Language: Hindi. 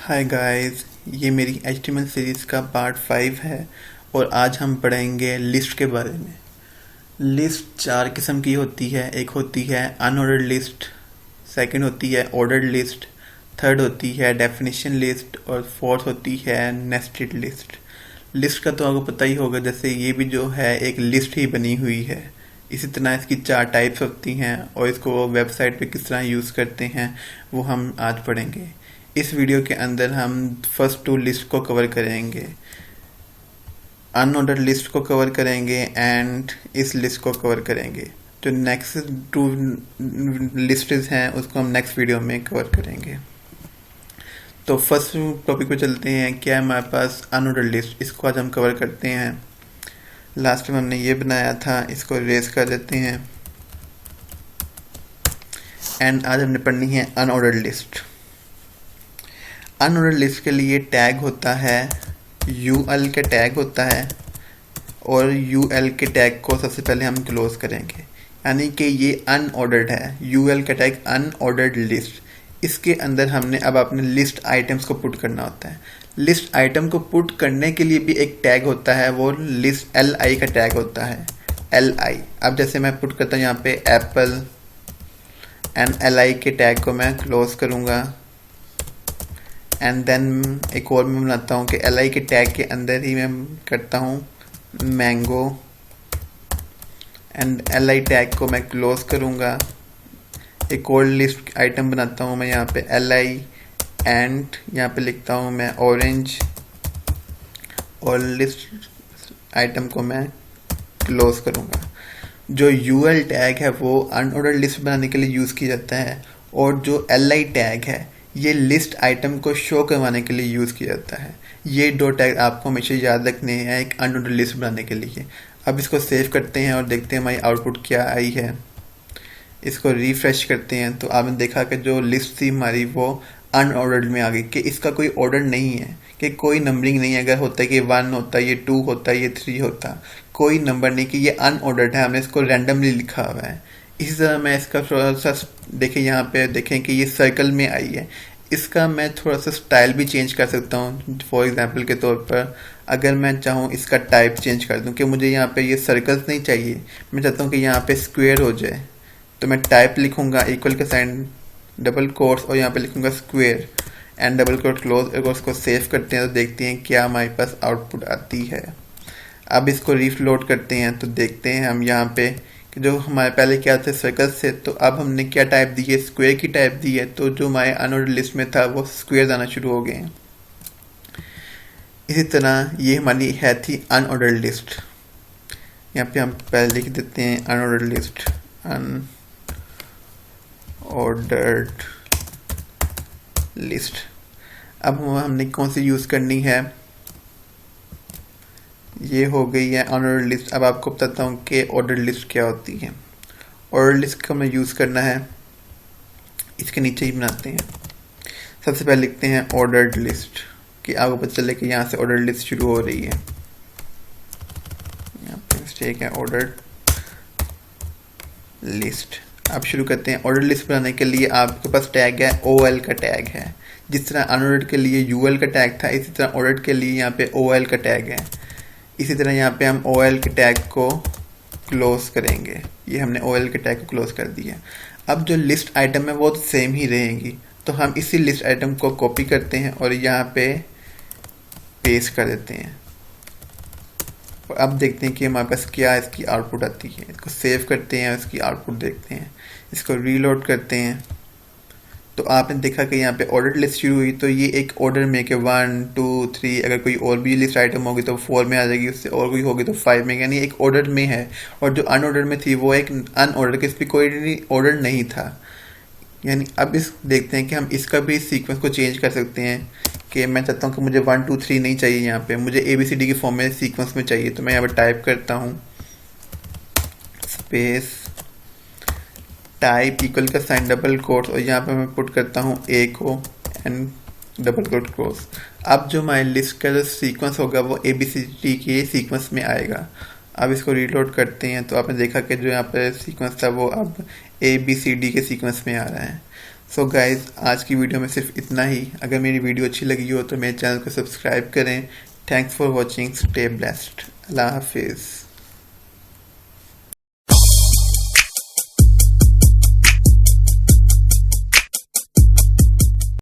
हाय गाइस, ये मेरी HTML सीरीज़ का पार्ट 5 है और आज हम पढ़ेंगे लिस्ट के बारे में। लिस्ट चार किस्म की होती है। एक होती है अनऑर्डर्ड लिस्ट, सेकंड होती है ऑर्डर्ड लिस्ट, थर्ड होती है डेफिनेशन लिस्ट और फोर्थ होती है नेस्टेड लिस्ट। लिस्ट का तो आपको पता ही होगा, जैसे ये भी जो है एक लिस्ट ही बनी हुई है। इसी तरह इसकी चार टाइप्स होती हैं और इसको वेबसाइट पे किस तरह यूज़ करते हैं वो हम आज पढ़ेंगे। इस वीडियो के अंदर हम फर्स्ट टू लिस्ट को कवर करेंगे, अनऑर्डर्ड लिस्ट को कवर करेंगे एंड इस लिस्ट को कवर करेंगे। जो नेक्स्ट टू लिस्ट हैं उसको हम नेक्स्ट वीडियो में कवर करेंगे। तो फर्स्ट टॉपिक पे चलते हैं। क्या है हमारे पास अनऑर्डर्ड लिस्ट, इसको आज हम कवर करते हैं। लास्ट में हमने ये बनाया था, इसको इरेज कर देते हैं एंड आज हमने पढ़नी है अनऑर्डर्ड लिस्ट। अनऑर्डर्ड लिस्ट के लिए टैग होता है, यूएल का टैग होता है और यूएल के टैग को सबसे पहले हम क्लोज करेंगे, यानी कि ये अनऑर्डर्ड है। यूएल का टैग अनऑर्डर्ड लिस्ट, इसके अंदर हमने अब अपने लिस्ट आइटम्स को पुट करना होता है। लिस्ट आइटम को पुट करने के लिए भी एक टैग होता है, वो लिस्ट एल का टैग होता है, एल। अब जैसे मैं पुट करता हूँ यहाँ पे एप्पल एंड एल के टैग को मैं क्लोज करूँगा एंड देन एक और मैं बनाता हूँ कि एल के टैग के अंदर ही मैं करता हूँ मैंगो एंड एल टैग को मैं क्लोज करूँगा। एक और लिस्ट आइटम बनाता हूँ मैं यहाँ पे एल एंड यहाँ पे लिखता हूँ मैं ऑरेंज और लिस्ट आइटम को मैं क्लोज करूँगा। जो यूएल टैग है वो अनऑर्डर्ड लिस्ट बनाने के लिए यूज़ किया जाता है और जो एल टैग है ये लिस्ट आइटम को शो करवाने के लिए यूज़ किया जाता है। ये दो टैग आपको हमेशा याद रखने हैं एक अनऑर्डर्ड लिस्ट बनाने के लिए। अब इसको सेव करते हैं और देखते हैं हमारी आउटपुट क्या आई है। इसको रिफ्रेश करते हैं तो आपने देखा कि जो लिस्ट थी हमारी वो अनऑर्डर्ड में आ गई, कि इसका कोई ऑर्डर नहीं है, कि कोई नंबरिंग नहीं है। अगर होता है कि 1 होता, ये 2 होता, ये 3 होता, कोई नंबर नहीं, कि ये अनऑर्डर्ड है, हमने इसको रैंडमली लिखा हुआ है। इसी तरह मैं इसका थोड़ा सा देखें, यहाँ पे देखें कि ये सर्कल में आई है। इसका मैं थोड़ा सा स्टाइल भी चेंज कर सकता हूँ। फॉर एग्जांपल के तौर पर अगर मैं चाहूँ इसका टाइप चेंज कर दूँ कि मुझे यहाँ पे ये सर्कल्स नहीं चाहिए, मैं चाहता हूँ कि यहाँ पे स्क्वायर हो जाए, तो मैं टाइप लिखूँगा इक्वल का साइन डबल कोट्स और यहाँ पे लिखूँगा square and double quote close. अगर उसको सेव करते हैं तो देखते हैं क्या हमारे पास आउटपुट आती है। अब इसको रीलोड करते हैं तो देखते हैं हम यहाँ पे जो हमारे पहले क्या थे सर्कल्स थे, तो अब हमने क्या टाइप दी है, स्क्वायर की टाइप दी है। तो जो हमारे अनऑर्डर्ड लिस्ट में था वो स्क्वायर आना शुरू हो गए हैं। इसी तरह ये हमारी है थी अनऑर्डर्ड लिस्ट। यहाँ पे हम पहले लिख देते हैं अनऑर्डर्ड लिस्ट, अनऑर्डर्ड लिस्ट। अब हमने कौन सी यूज़ करनी है, ये हो गई है अनऑर्डर्ड लिस्ट। अब आपको बताता हूँ कि ऑर्डर्ड लिस्ट क्या होती है। ऑर्डर्ड लिस्ट का हमें यूज़ करना है, इसके नीचे ही बनाते हैं। सबसे पहले लिखते हैं ऑर्डर्ड लिस्ट, कि आपको पता चले कि यहाँ से ऑर्डर्ड लिस्ट शुरू हो रही है। यहाँ पे मिस्टेक है, ऑर्डर्ड लिस्ट। अब शुरू करते हैं। ऑर्डर्ड लिस्ट बनाने के लिए आपके पास टैग है, OL का टैग है। जिस तरह अनऑर्डर्ड के लिए UL का टैग था, इसी तरह ऑर्डर्ड के लिए यहाँ पे OL का टैग है। इसी तरह यहाँ पे हम OL के टैग को क्लोज करेंगे। ये हमने OL के टैग को क्लोज कर दिया। अब जो लिस्ट आइटम है वो तो सेम ही रहेंगी, तो हम इसी लिस्ट आइटम को कॉपी करते हैं और यहाँ पे पेस्ट कर देते हैं। और अब देखते हैं कि हमारे पास क्या इसकी आउटपुट आती है। इसको सेव करते हैं और इसकी आउटपुट देखते हैं। इसको रीलोड करते हैं तो आपने देखा कि यहाँ पे ऑर्डर लिस्ट शुरू हुई, तो ये एक ऑर्डर में कि 1 2 3, अगर कोई और भी लिस्ट आइटम होगी तो 4 में आ जाएगी, उससे और कोई होगी तो 5 में, यानी एक ऑर्डर में है। और जो अनऑर्डर में थी वो एक अनऑर्डर, के इस पर कोई ऑर्डर नहीं था। यानी अब इस देखते हैं कि हम इसका भी सीक्वेंस को चेंज कर सकते हैं, कि मैं चाहता हूँ कि मुझे 1 2 3 नहीं चाहिए, यहाँ पे मुझे ABCD के फॉर्म में सीक्वेंस में चाहिए। तो मैं यहाँ पर टाइप करता हूँ स्पेस टाइप इक्वल का साइन डबल कोट्स और यहाँ पे मैं पुट करता हूँ A को एंड डबल कोट क्लोज। अब जो हमारी लिस्ट का जो सीक्वेंस होगा वो ABCD के सीक्वेंस में आएगा। अब इसको रीलोड करते हैं तो आपने देखा कि जो यहाँ पे सीक्वेंस था वो अब ABCD के सीक्वेंस में आ रहा है। सो गाइज आज की वीडियो में सिर्फ इतना ही। अगर मेरी वीडियो अच्छी लगी हो तो मेरे चैनल को सब्सक्राइब करें। Thanks for watching, stay blessed, अल्लाह हाफिज़।